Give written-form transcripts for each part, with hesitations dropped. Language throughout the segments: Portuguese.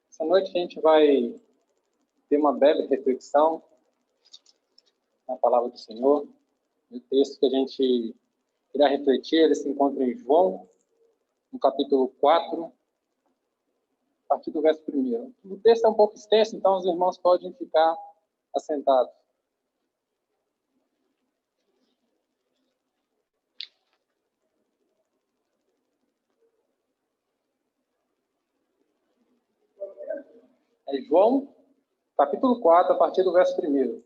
Essa noite a gente vai ter uma breve reflexão na palavra do Senhor. O texto que a gente irá refletir, ele se encontra em João, no capítulo 4, a partir do verso 1. O texto é um pouco extenso, então os irmãos podem ficar assentados. É João, capítulo 4, a partir do verso 1.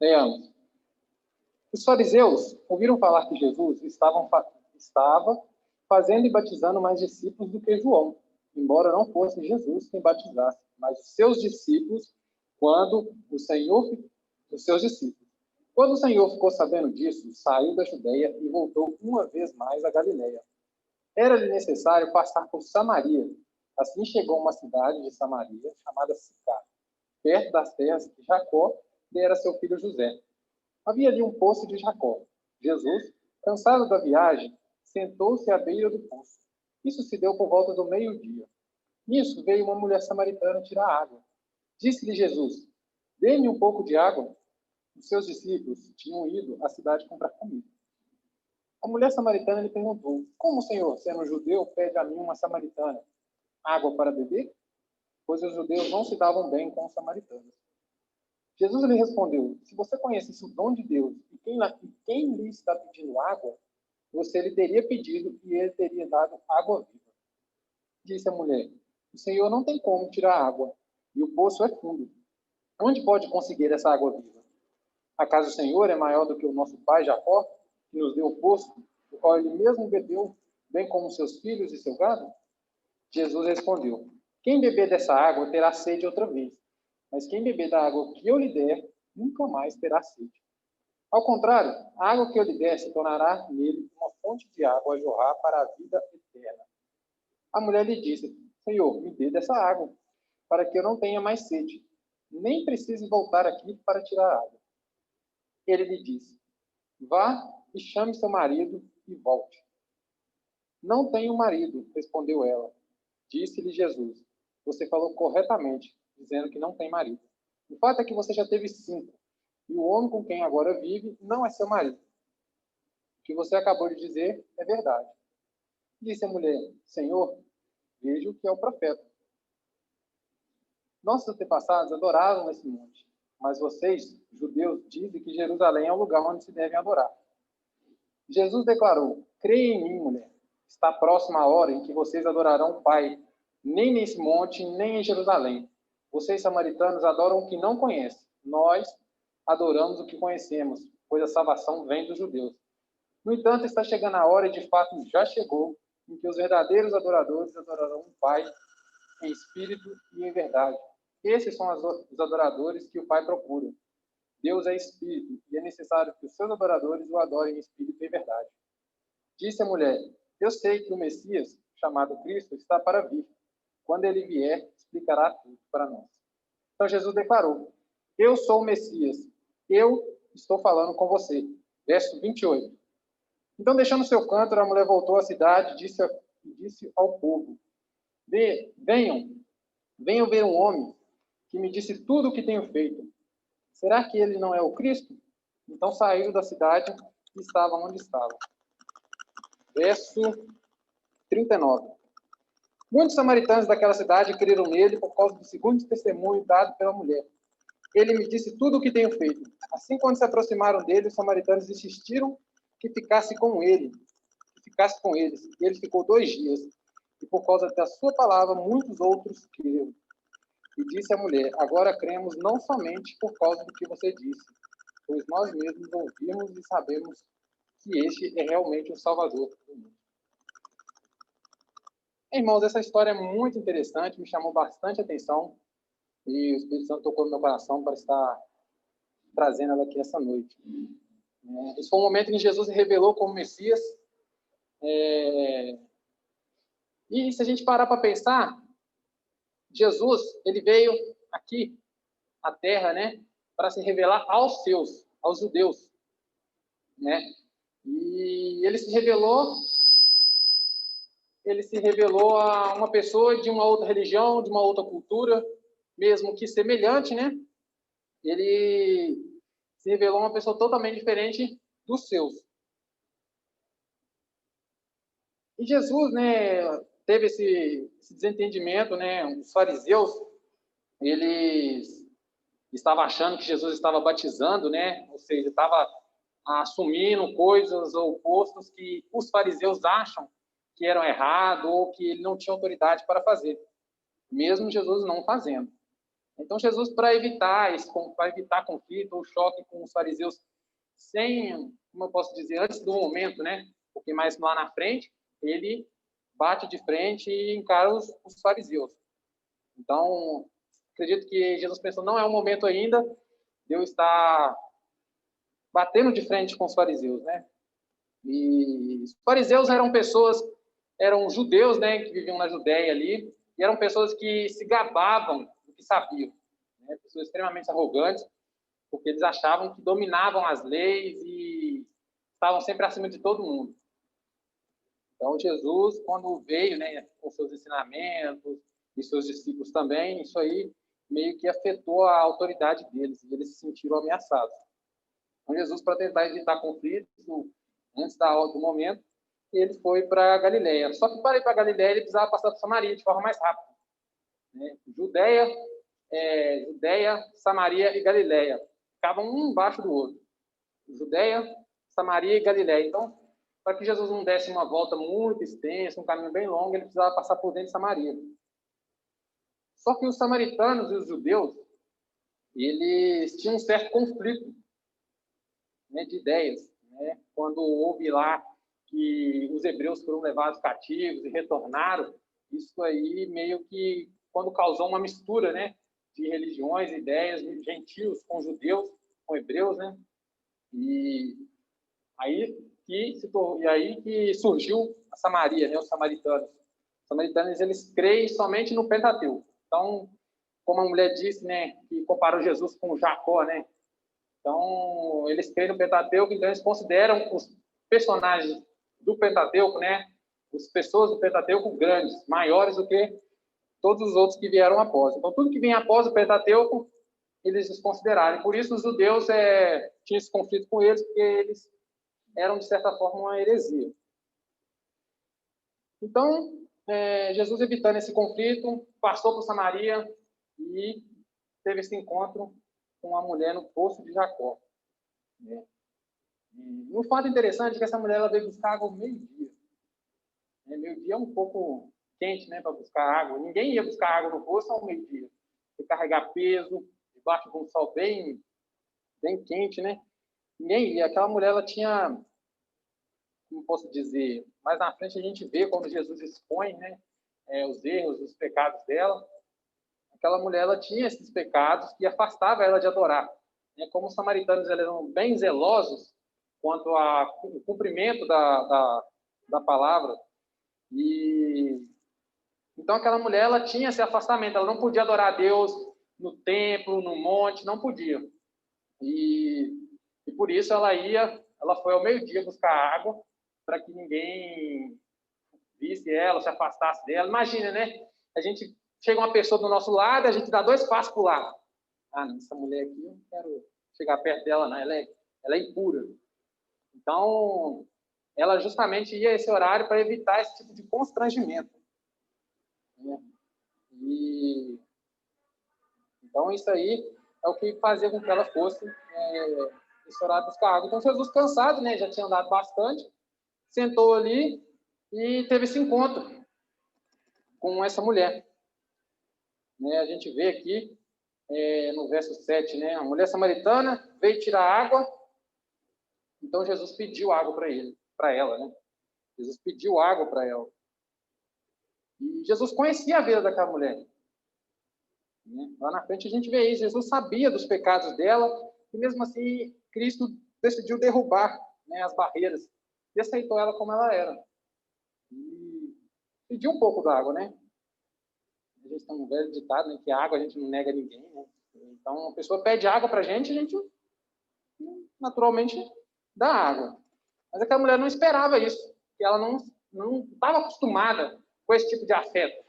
Leamos. Os fariseus ouviram falar que Jesus estava fazendo e batizando mais discípulos do que João, embora não fosse Jesus quem batizasse, mas os seus discípulos, os seus discípulos. Quando o Senhor ficou sabendo disso, saiu da Judeia e voltou uma vez mais a Galileia. Era-lhe necessário passar por Samaria. Assim chegou a uma cidade de Samaria, chamada Sicar, perto das terras que Jacó dera a seu filho José. Havia ali um poço de Jacó. Jesus, cansado da viagem, sentou-se à beira do poço. Isso se deu por volta do meio-dia. Nisso veio uma mulher samaritana tirar água. Disse-lhe Jesus: dê-me um pouco de água. Os seus discípulos tinham ido à cidade comprar comida. A mulher samaritana lhe perguntou: como o Senhor, sendo judeu, pede a mim, uma samaritana, água para beber? Pois os judeus não se davam bem com os samaritanos. Jesus lhe respondeu: se você conhecesse o dom de Deus e quem lhe está pedindo água, você lhe teria pedido e ele teria dado água viva. Disse a mulher: o Senhor não tem como tirar água, e o poço é fundo. Onde pode conseguir essa água viva? Acaso o Senhor é maior do que o nosso pai Jacó, que nos deu o poço, do qual ele mesmo bebeu, bem como seus filhos e seu gado? Jesus respondeu: quem beber dessa água terá sede outra vez, mas quem beber da água que eu lhe der, nunca mais terá sede. Ao contrário, a água que eu lhe der se tornará nele uma fonte de água a jorrar para a vida eterna. A mulher lhe disse: Senhor, me dê dessa água, para que eu não tenha mais sede, nem precise voltar aqui para tirar água. Ele lhe disse: vá e chame seu marido e volte. Não tenho marido, respondeu ela. Disse-lhe Jesus: você falou corretamente, dizendo que não tem marido. O fato é que você já teve 5, e o homem com quem agora vive não é seu marido. O que você acabou de dizer é verdade. Disse a mulher: Senhor, vejo que é o profeta. Nossos antepassados adoravam nesse monte, mas vocês, judeus, dizem que Jerusalém é o lugar onde se devem adorar. Jesus declarou: creia em mim, mulher. Está próxima a hora em que vocês adorarão o Pai, nem nesse monte, nem em Jerusalém. Vocês, samaritanos, adoram o que não conhecem. Nós adoramos o que conhecemos, pois a salvação vem dos judeus. No entanto, está chegando a hora, e de fato já chegou, em que os verdadeiros adoradores adorarão o Pai em espírito e em verdade. Esses são os adoradores que o Pai procura. Deus é espírito, e é necessário que os seus adoradores o adorem em espírito e em verdade. Disse a mulher: eu sei que o Messias, chamado Cristo, está para vir. Quando ele vier, explicará tudo para nós. Então Jesus declarou: eu sou o Messias, eu estou falando com você. Verso 28. Então, deixando seu cântaro, a mulher voltou à cidade e disse ao povo: venham ver um homem que me disse tudo o que tenho feito. Será que ele não é o Cristo? Então saíram da cidade e estavam onde estavam. Verso 39. Muitos samaritanos daquela cidade creram nele por causa do segundo testemunho dado pela mulher. Ele me disse tudo o que tenho feito. Assim, quando se aproximaram dele, os samaritanos insistiram que ficasse com eles. Ele ficou 2 dias. E por causa da sua palavra, muitos outros creram. E disse à mulher: agora cremos não somente por causa do que você disse, pois nós mesmos ouvimos e sabemos que este é realmente o Salvador do mundo. Irmãos, essa história é muito interessante, me chamou bastante atenção e o Espírito Santo tocou no meu coração para estar trazendo ela aqui essa noite. Esse foi um momento em que Jesus se revelou como Messias. E se a gente parar para pensar, Jesus, ele veio aqui à Terra, para se revelar aos seus, aos judeus, E ele se revelou a uma pessoa de uma outra religião, de uma outra cultura, mesmo que semelhante, né? Ele se revelou uma pessoa totalmente diferente dos seus. E Jesus, né, teve esse desentendimento, né? Os fariseus, eles estavam achando que Jesus estava batizando, né? Ou seja, estava assumindo coisas ou postos que os fariseus acham que eram errados ou que ele não tinha autoridade para fazer, mesmo Jesus não fazendo. Então, Jesus, para evitar conflito ou choque com os fariseus, sem, como eu posso dizer, antes do momento, né? Porque mais lá na frente, ele bate de frente e encara os fariseus. Então, acredito que Jesus pensou, não é o momento ainda de eu estar batendo de frente com os fariseus, né? E os fariseus eram judeus, né, que viviam na Judéia ali, e eram pessoas que se gabavam do que sabiam, né? Pessoas extremamente arrogantes, porque eles achavam que dominavam as leis e estavam sempre acima de todo mundo. Então, Jesus, quando veio, né, com seus ensinamentos e seus discípulos também, isso aí meio que afetou a autoridade deles, e eles se sentiram ameaçados. Então, Jesus, para tentar evitar conflitos, antes do momento, ele foi para Galiléia. Só que para ir para Galiléia, ele precisava passar por Samaria de forma mais rápida, né? Judeia, Samaria e Galiléia ficavam um embaixo do outro. Judeia, Samaria e Galiléia. Então, para que Jesus não desse uma volta muito extensa, um caminho bem longo, ele precisava passar por dentro de Samaria. Só que os samaritanos e os judeus, eles tinham um certo conflito, né, de ideias, né? Quando houve lá que os hebreus foram levados cativos e retornaram, isso aí meio que quando causou uma mistura, né, de religiões, ideias, gentios com judeus, com hebreus, né? E aí que surgiu a Samaria, né, os samaritanos. Os samaritanos, eles creem somente no Pentateuco. Então, como a mulher disse, né, que comparou Jesus com Jacó, né? Então, eles creem no Pentateuco, então eles consideram os personagens do Pentateuco, né, as pessoas do Pentateuco grandes, maiores do que todos os outros que vieram após. Então, tudo que vem após o Pentateuco, eles desconsideraram. Por isso, os judeus tinham esse conflito com eles, porque eles eram, de certa forma, uma heresia. Então, Jesus, evitando esse conflito, passou por Samaria e teve esse encontro com uma mulher no poço de Jacó, né? E um fato interessante é que essa mulher ela veio buscar água ao meio-dia. Meio-dia é um pouco quente, né, para buscar água. Ninguém ia buscar água no poço ao meio-dia. Você carregar peso, debaixo de um sol bem, bem quente, né? Ninguém ia. Aquela mulher, ela tinha, como posso dizer, mais na frente a gente vê quando Jesus expõe, né, os erros, os pecados dela. Aquela mulher, ela tinha esses pecados que afastavam ela de adorar. Como os samaritanos eram bem zelosos quanto ao cumprimento da palavra, e então aquela mulher ela tinha esse afastamento, ela não podia adorar a Deus no templo, no monte, não podia. E por isso ela foi ao meio-dia buscar água para que ninguém visse ela, se afastasse dela. Imagina, né? A gente chega uma pessoa do nosso lado, a gente dá 2 passos para o lado. Ah, não, essa mulher aqui, eu não quero chegar perto dela, não. Ela é impura. Então, ela justamente ia a esse horário para evitar esse tipo de constrangimento, né? E então isso aí é o que fazia com que ela fosse esse horário buscar água. Então Jesus, cansado, né, já tinha andado bastante, sentou ali e teve esse encontro com essa mulher, né? A gente vê aqui no verso 7, né, a mulher samaritana veio tirar água, então Jesus pediu água para ela, né? Jesus pediu água para ela. E Jesus conhecia a vida daquela mulher, né? Lá na frente a gente vê isso. Jesus sabia dos pecados dela e mesmo assim Cristo decidiu derrubar, né, as barreiras e aceitou ela como ela era. E pediu um pouco da água, né? A gente tem um velho ditado, né, que a água a gente não nega a ninguém, né? Então a pessoa pede água para a gente naturalmente dá água. Mas aquela mulher não esperava isso, porque ela não estava acostumada com esse tipo de afeto,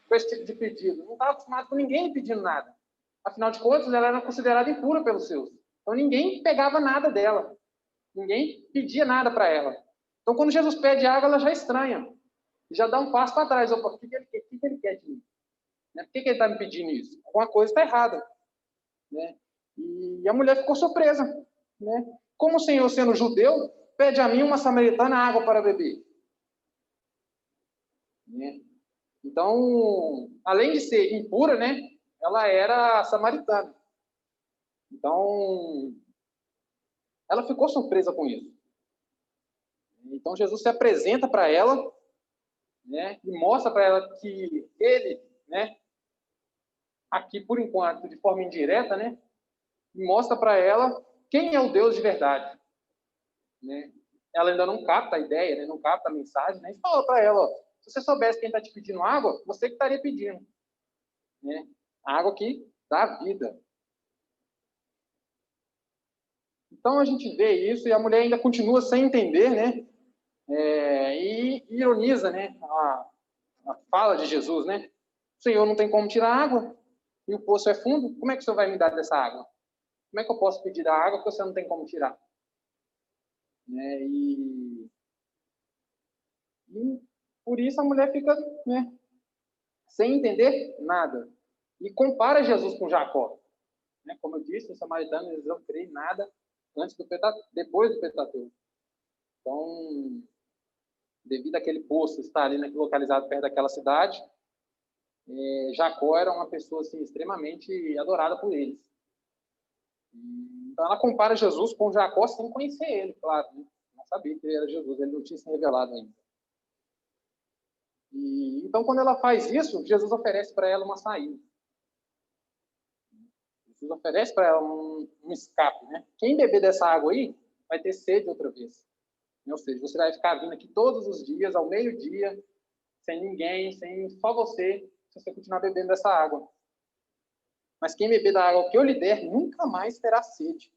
com esse tipo de pedido. Não estava acostumada com ninguém pedindo nada. Afinal de contas, ela era considerada impura pelos seus. Então, ninguém pegava nada dela. Ninguém pedia nada para ela. Então, quando Jesus pede água, ela já estranha. Já dá um passo para trás. Opa, o que ele quer de mim? Por que ele está me pedindo isso? Alguma coisa está errada. Né? E a mulher ficou surpresa. Né? Como o Senhor, sendo judeu, pede a mim, uma samaritana, água para beber? Né? Então, além de ser impura, né, ela era samaritana. Então, ela ficou surpresa com isso. Então, Jesus se apresenta para ela, né, e mostra para ela que ele, né, aqui por enquanto, de forma indireta, né, mostra para ela quem é o Deus de verdade. Né? Ela ainda não capta a ideia, né, não capta a mensagem, né, e fala para ela, ó, se você soubesse quem está te pedindo água, você que estaria pedindo. Né? A água que dá vida. Então a gente vê isso e a mulher ainda continua sem entender, né? E ironiza, né? A fala de Jesus, né? O Senhor não tem como tirar água e o poço é fundo. Como é que o Senhor vai me dar dessa água? Como é que eu posso pedir da água que você não tem como tirar? Né? E por isso a mulher fica, né? Sem entender nada e compara Jesus com Jacó. Né? Como eu disse, os samaritanos eles não creem em nada depois do Pentateuco. Então, devido àquele poço estar ali localizado perto daquela cidade, Jacó era uma pessoa assim, extremamente adorada por eles. Então, ela compara Jesus com Jacó sem conhecer ele, claro. Né? Não sabia que ele era Jesus, ele não tinha se revelado ainda. Então, quando ela faz isso, Jesus oferece para ela uma saída. Jesus oferece para ela um escape. Né? Quem beber dessa água aí vai ter sede outra vez. Ou seja, você vai ficar vindo aqui todos os dias, ao meio-dia, sem ninguém, sem só você, se você continuar bebendo dessa água. Mas quem beber da água que eu lhe der, nunca mais terá sede.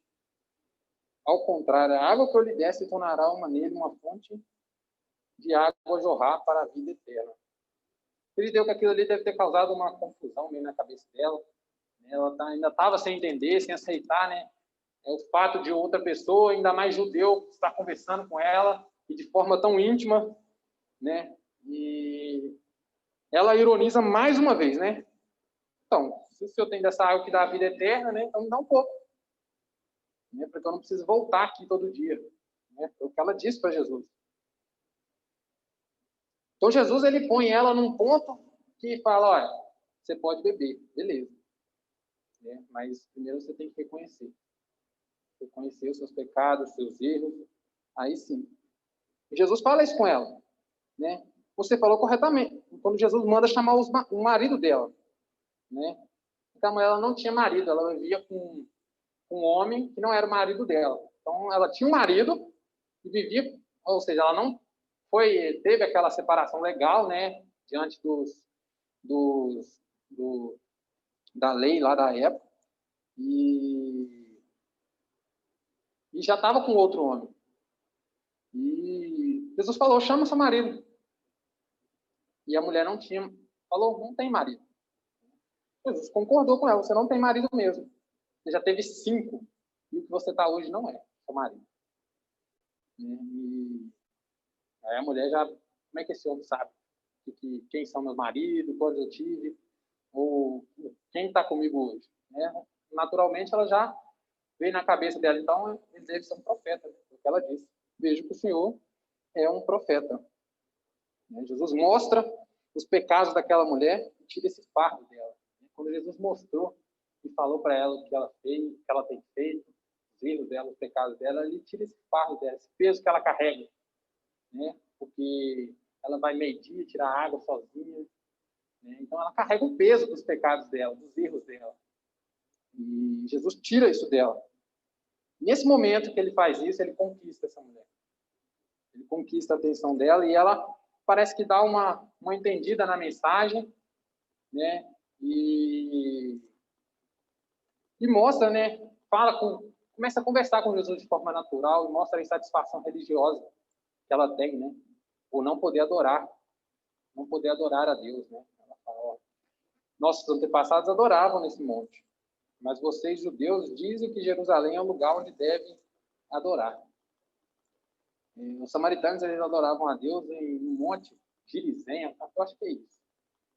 Ao contrário, a água que eu lhe der se tornará nele uma fonte de água a jorrar para a vida eterna. Acredito que aquilo ali deve ter causado uma confusão meio na cabeça dela. Ela ainda estava sem entender, sem aceitar, né? O fato de outra pessoa, ainda mais judeu, estar conversando com ela e de forma tão íntima, né? E ela ironiza mais uma vez, né? Então, se o Senhor tem dessa água que dá a vida eterna, né? Então me dá um pouco. Né? Porque eu não preciso voltar aqui todo dia. Né? Foi o que ela disse para Jesus. Então Jesus ele põe ela num ponto que fala, olha, você pode beber, beleza. Né? Mas primeiro você tem que reconhecer. Reconhecer os seus pecados, os seus erros. Aí sim. E Jesus fala isso com ela. Né? Você falou corretamente. Quando Jesus manda chamar o marido dela. Né? Então ela não tinha marido, ela vivia com um homem que não era o marido dela. Então ela tinha um marido e vivia, ou seja, ela não teve aquela separação legal, né, diante da lei lá da época e já estava com outro homem. E Jesus falou, chama seu marido. E a mulher não tinha, falou, não tem marido. Jesus concordou com ela, você não tem marido mesmo. Você já teve 5. E o que você está hoje não é seu marido. E aí a mulher já... Como é que esse homem sabe quem são meus maridos, quantos eu tive, ou quem está comigo hoje? Né? Naturalmente, ela já veio na cabeça dela. Então, eles devem ser um profeta. Né? O que ela disse. Vejo que o Senhor é um profeta. Né? Jesus mostra os pecados daquela mulher e tira esse fardo dela. Quando Jesus mostrou e falou para ela o que ela fez, o que ela tem feito, os erros dela, os pecados dela, ele tira esse fardo dela, esse peso que ela carrega. Né? Porque ela vai medir, tirar água sozinha. Né? Então, ela carrega o peso dos pecados dela, dos erros dela. E Jesus tira isso dela. Nesse momento que ele faz isso, ele conquista essa mulher. Ele conquista a atenção dela e ela parece que dá uma entendida na mensagem, né? E mostra, né? Fala começa a conversar com Jesus de forma natural e mostra a insatisfação religiosa que ela tem, né? Por não poder adorar a Deus, né? Ela fala, ó, nossos antepassados adoravam nesse monte, mas vocês, judeus, dizem que Jerusalém é o lugar onde devem adorar. Os samaritanos, eles adoravam a Deus em um monte, Gerizim, eu acho que é isso.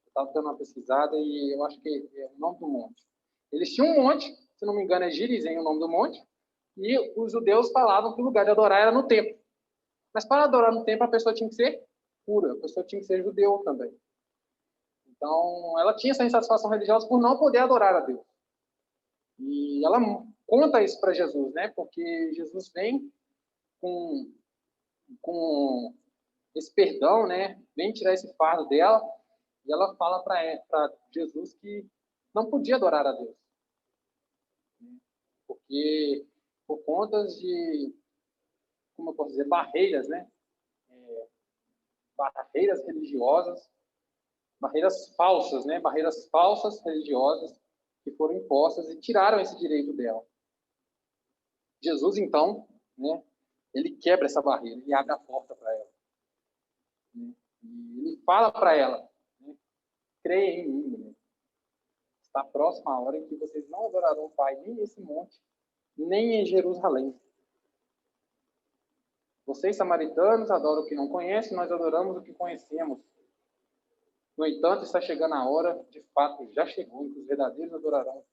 Eu estava dando uma pesquisada e eu acho que é o nome do monte. Eles tinham um monte, se não me engano é Gerizim o nome do monte, e os judeus falavam que o lugar de adorar era no templo. Mas para adorar no templo, a pessoa tinha que ser pura, a pessoa tinha que ser judeu também. Então, ela tinha essa insatisfação religiosa por não poder adorar a Deus. E ela conta isso para Jesus, né? Porque Jesus vem com esse perdão, né? Vem tirar esse fardo dela, e ela fala para Jesus que não podia adorar a Deus. Porque por conta de, como eu posso dizer, barreiras, né? Barreiras religiosas, barreiras falsas, né? Barreiras falsas religiosas que foram impostas e tiraram esse direito dela. Jesus, então, né? Ele quebra essa barreira e abre a porta para ela. Né? E ele fala para ela, né? Creia em mim, né? Está próxima a hora em que vocês não adorarão o Pai nem nesse monte, nem em Jerusalém. Vocês, samaritanos, adoram o que não conhecem, nós adoramos o que conhecemos. No entanto, está chegando a hora, de fato, já chegou, em que os verdadeiros adoradores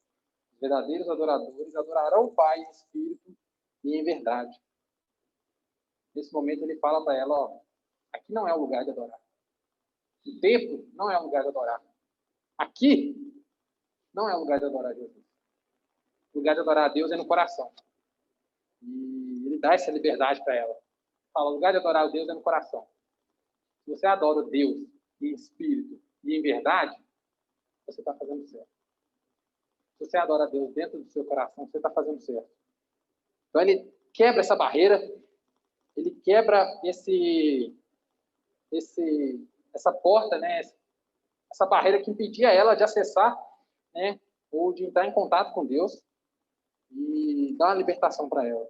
adorarão o Pai em espírito e em verdade. Nesse momento, ele fala para ela, ó, aqui não é o lugar de adorar. O templo não é o lugar de adorar. Aqui não é o lugar de adorar a Jesus. O lugar de adorar a Deus é no coração. E ele dá essa liberdade para ela. Fala, o lugar de adorar a Deus é no coração. Se você adora Deus em espírito e em verdade, você está fazendo certo. Se você adora a Deus dentro do seu coração, você está fazendo certo. Então ele quebra essa barreira, ele quebra essa porta, né? Essa barreira que impedia ela de acessar, né? Ou de entrar em contato com Deus e dar uma libertação para ela.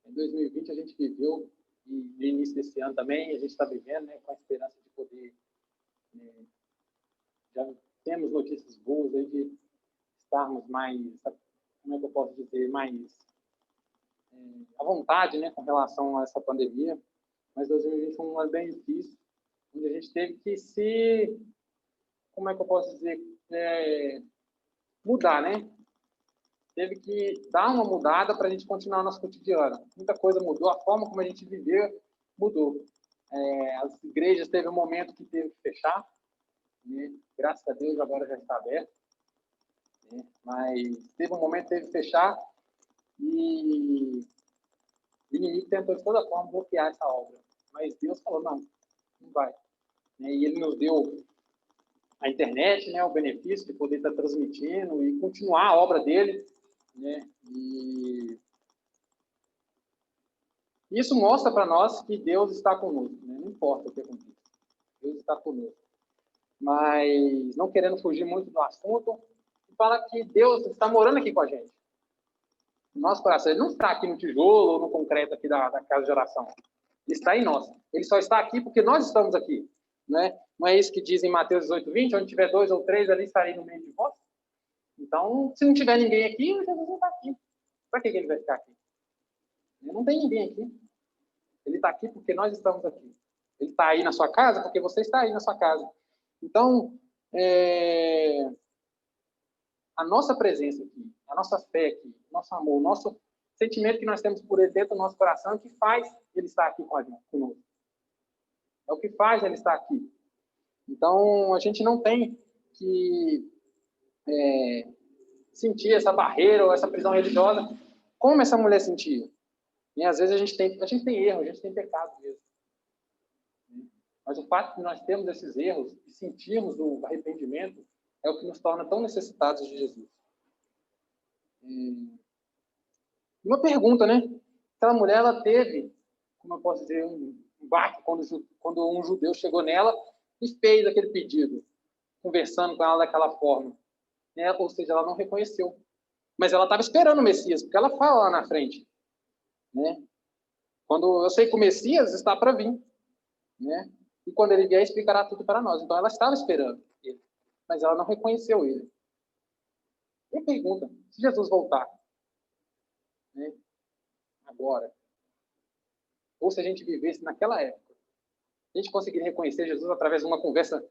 Em 2020 a gente viveu, e no início desse ano também, a gente está vivendo, né, com a esperança de poder, já temos notícias boas aí de estarmos mais, como é que eu posso dizer, mais à vontade, né, com relação a essa pandemia. Mas 2020 foi um ano bem difícil, onde a gente teve que como é que eu posso dizer, mudar, né? Teve que dar uma mudada para a gente continuar nosso cotidiano. Muita coisa mudou, a forma como a gente viveu mudou. As igrejas teve um momento que teve que fechar, né? Graças a Deus agora já está aberto, né? Mas teve um momento que teve que fechar e o inimigo tentou de toda forma bloquear essa obra. Mas Deus falou, não vai. E ele nos deu a internet, né, o benefício de poder estar transmitindo e continuar a obra dele, né? E isso mostra para nós que Deus está conosco, né? Não importa o que aconteça, Deus está conosco. Mas não querendo fugir muito do assunto, fala que Deus está morando aqui com a gente. No nosso coração, ele não está aqui no tijolo ou no concreto aqui da casa de oração. Ele está em nós. Ele só está aqui porque nós estamos aqui. Né? Não é isso que diz em Mateus 18:20, onde tiver 2 ou 3, ali estarei no meio de vós? Então, se não tiver ninguém aqui, Jesus não está aqui. Para que ele vai ficar aqui? Não tem ninguém aqui. Ele está aqui porque nós estamos aqui. Ele está aí na sua casa porque você está aí na sua casa. Então, a nossa presença aqui, a nossa fé aqui, nosso amor, o nosso sentimento que nós temos por ele dentro do nosso coração é o que faz ele estar aqui com a gente, conosco. É o que faz ele estar aqui. Então, a gente não tem que sentir essa barreira ou essa prisão religiosa como essa mulher sentia. E às vezes a gente tem erro, a gente tem pecado mesmo. Mas o fato de nós termos esses erros e sentirmos o arrependimento é o que nos torna tão necessitados de Jesus. Uma pergunta, né? Aquela mulher, ela teve, como eu posso dizer, um baque quando um judeu chegou nela e fez aquele pedido, conversando com ela daquela forma. Né? Ou seja, ela não reconheceu. Mas ela estava esperando o Messias, porque ela fala lá na frente, né? Quando eu sei que o Messias está para vir, né? E quando ele vier, explicará tudo para nós. Então ela estava esperando ele, mas ela não reconheceu ele. E pergunta, se Jesus voltar, né? Agora, ou se a gente vivesse naquela época, a gente conseguiria reconhecer Jesus através de uma conversa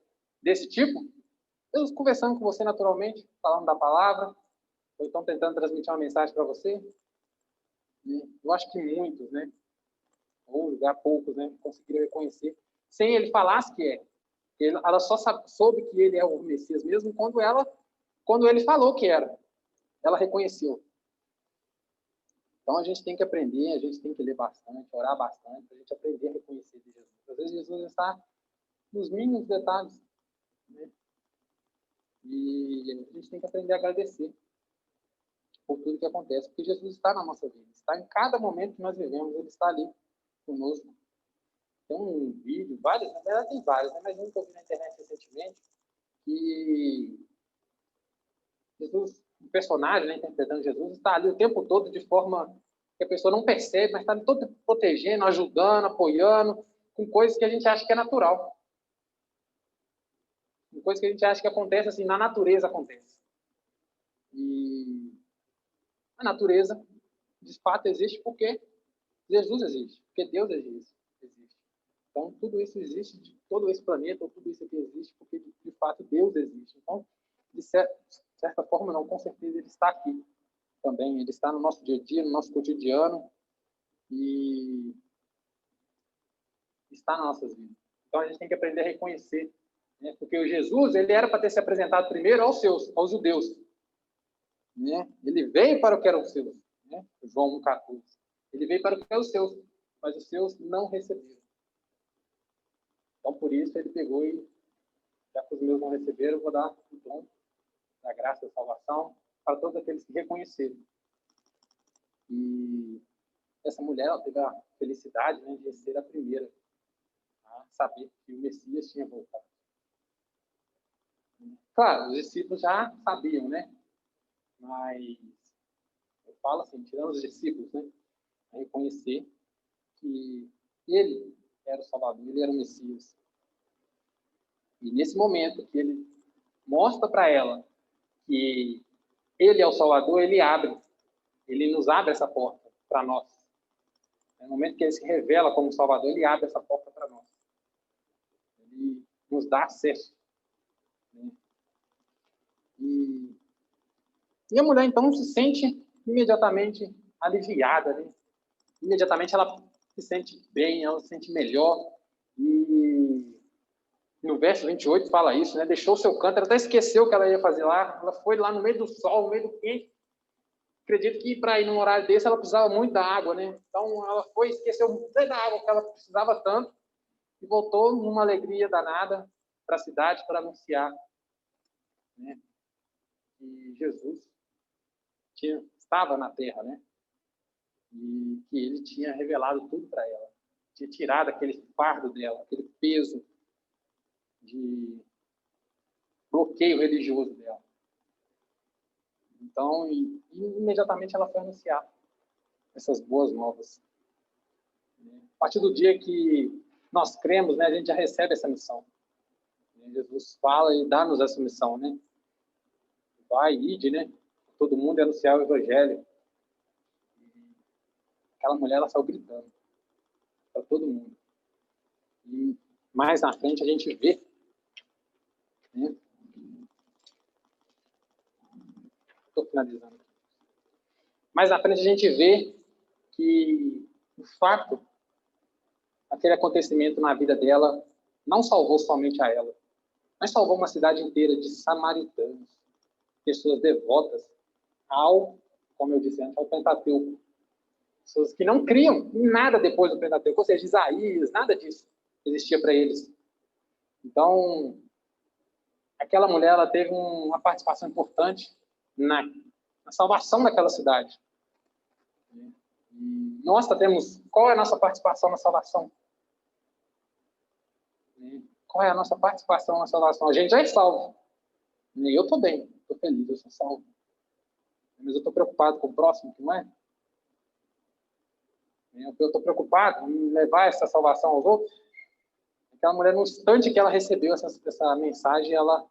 desse tipo? Jesus conversando com você naturalmente, falando da palavra, ou então tentando transmitir uma mensagem para você. Eu acho que muitos, né? Ou já poucos, né? Conseguiram reconhecer, sem ele falasse que é. Ela só soube que ele é o Messias mesmo quando ele falou que era. Ela reconheceu. Então a gente tem que aprender, a gente tem que ler bastante, orar bastante, para a gente aprender a reconhecer de Jesus. Às vezes Jesus está nos mínimos detalhes, né? E a gente tem que aprender a agradecer por tudo que acontece, porque Jesus está na nossa vida, está em cada momento que nós vivemos, ele está ali conosco. Tem um vídeo, vários, na verdade tem vários, né? Mas um que eu vi na internet recentemente, que Jesus, o personagem, né, interpretando Jesus, está ali o tempo todo de forma que a pessoa não percebe, mas está todo protegendo, ajudando, apoiando, com coisas que a gente acha que é natural. Com coisas que a gente acha que acontece assim, na natureza acontece. E a natureza, de fato, existe porque Jesus existe, porque Deus existe. Então, tudo isso existe, todo esse planeta, tudo isso aqui existe porque, de fato, Deus existe. Então, de certa forma, não, com certeza, ele está aqui também. Ele está no nosso dia a dia, no nosso cotidiano e está nas nossas vidas. Então, a gente tem que aprender a reconhecer, né? Porque o Jesus, ele era para ter se apresentado primeiro aos judeus, né? Ele veio para o que eram os seus, né? João 1,14. Ele veio para o que eram os seus, mas os seus não receberam. Então, por isso, ele pegou e, já que os meus não receberam, eu vou dar o dom da graça da salvação para todos aqueles que reconheceram. E essa mulher, ela teve a felicidade, né, de ser a primeira a saber que o Messias tinha voltado. Claro, os discípulos já sabiam, né? Mas eu falo assim, tirando os discípulos, né? A reconhecer que ele era o Salvador, ele era o Messias. E nesse momento que ele mostra para ela que ele é o Salvador, ele nos abre essa porta para nós. No momento que ele se revela como Salvador, ele abre essa porta para nós. Ele nos dá acesso. Né? E a mulher, então, se sente imediatamente aliviada. Né? Imediatamente ela se sente bem, ela se sente melhor. E no verso 28 fala isso, né? Deixou seu canto, ela até esqueceu o que ela ia fazer lá. Ela foi lá no meio do sol, no meio do quente. Acredito que para ir num horário desse ela precisava muito da água, né? Então ela foi, esqueceu da água que ela precisava tanto e voltou numa alegria danada para a cidade para anunciar, né, que Jesus estava na terra, né? E que ele tinha revelado tudo para ela, tinha tirado aquele fardo dela, aquele peso de bloqueio religioso dela. Então, imediatamente ela foi anunciar essas boas novas. A partir do dia que nós cremos, né, a gente já recebe essa missão. Jesus fala e dá-nos essa missão, né? Vai, ide, né? Todo mundo anunciar o evangelho. Aquela mulher, ela saiu gritando para todo mundo. E mais na frente a gente vê, né? Estou finalizando. Mais na frente a gente vê que o fato, aquele acontecimento na vida dela, não salvou somente a ela, mas salvou uma cidade inteira de samaritanos, pessoas devotas ao, como eu disse antes, ao Pentateuco. Pessoas que não criam em nada depois do Pentateuco, ou seja, Isaías, nada disso existia para eles. Então, aquela mulher, ela teve uma participação importante na salvação daquela cidade. E nós temos, qual é a nossa participação na salvação? Qual é a nossa participação na salvação? A gente já é salvo. Eu estou bem, estou feliz, eu sou salvo. Mas eu estou preocupado com o próximo, que não é? Eu estou preocupado em levar essa salvação aos outros. Aquela mulher, no instante que ela recebeu essa mensagem, ela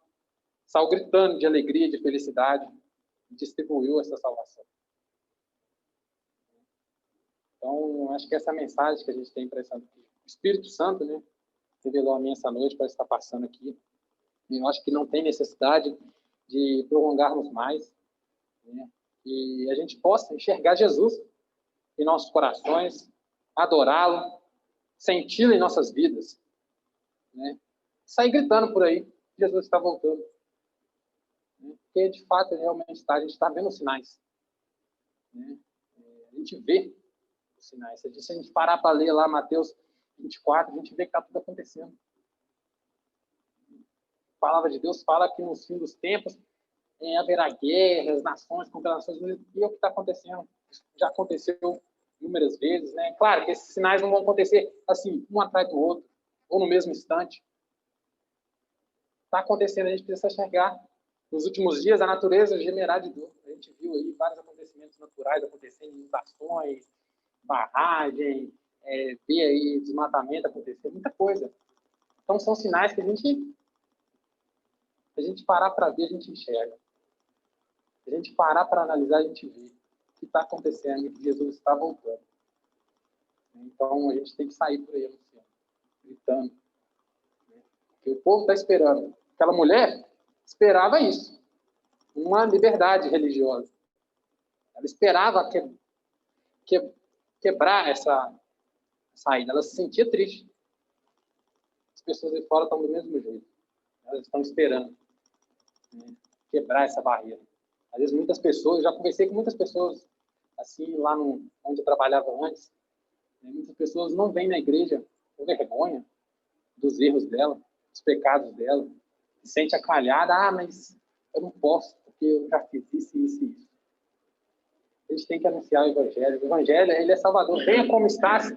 saiu gritando de alegria, de felicidade, e distribuiu essa salvação. Então, acho que essa mensagem que a gente tem para essa... O Espírito Santo, né, revelou a mim essa noite para estar passando aqui. Eu acho que não tem necessidade de prolongarmos mais, né, e a gente possa enxergar Jesus em nossos corações, adorá-lo, senti-lo em nossas vidas, né? Sair gritando por aí, Jesus está voltando. Né? Porque, de fato, ele realmente está. A gente está vendo os sinais. Né? A gente vê os sinais. Se a gente parar para ler lá Mateus 24, a gente vê que está tudo acontecendo. A palavra de Deus fala que nos fins dos tempos haverá guerras, nações contra nações, e é o que está acontecendo. Já aconteceu inúmeras vezes, né? Claro que esses sinais não vão acontecer assim, um atrás do outro, ou no mesmo instante. Está acontecendo, a gente precisa enxergar. Nos últimos dias, a natureza gemerá de dor. A gente viu aí vários acontecimentos naturais acontecendo, inundações, barragem, ver aí desmatamento acontecer, muita coisa. Então, são sinais que a gente parar para ver, a gente enxerga. Se a gente parar para analisar, a gente vê o que está acontecendo e que Jesus está voltando. Então, a gente tem que sair por aí, anunciando, gritando. Porque o povo está esperando. Aquela mulher esperava isso. Uma liberdade religiosa. Ela esperava quebrar essa saída. Ela se sentia triste. As pessoas de fora estão do mesmo jeito. Elas estão esperando, né, quebrar essa barreira. Às vezes muitas pessoas, já conversei com muitas pessoas assim, lá onde eu trabalhava antes, né, muitas pessoas não vêm na igreja com vergonha dos erros dela, dos pecados dela, se sente acalhada, mas eu não posso, porque eu já fiz isso, isso e isso. A gente tem que anunciar o Evangelho. O Evangelho, ele é Salvador. Venha como estás.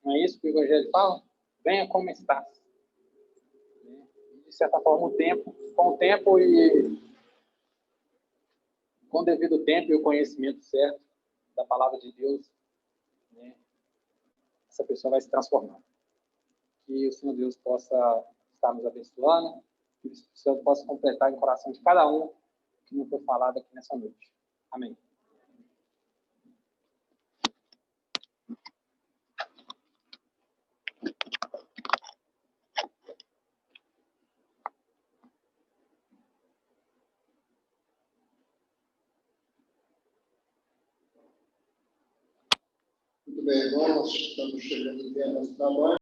Não é isso que o Evangelho fala? Venha como estás. De certa forma, com o tempo e com o devido tempo e o conhecimento certo da palavra de Deus, né, essa pessoa vai se transformar. Que o Senhor Deus possa estar nos abençoando, que o Senhor possa completar em coração de cada um que não foi falado aqui nessa noite. Amém. Muito bem, irmãos, estamos chegando no tempo do trabalho.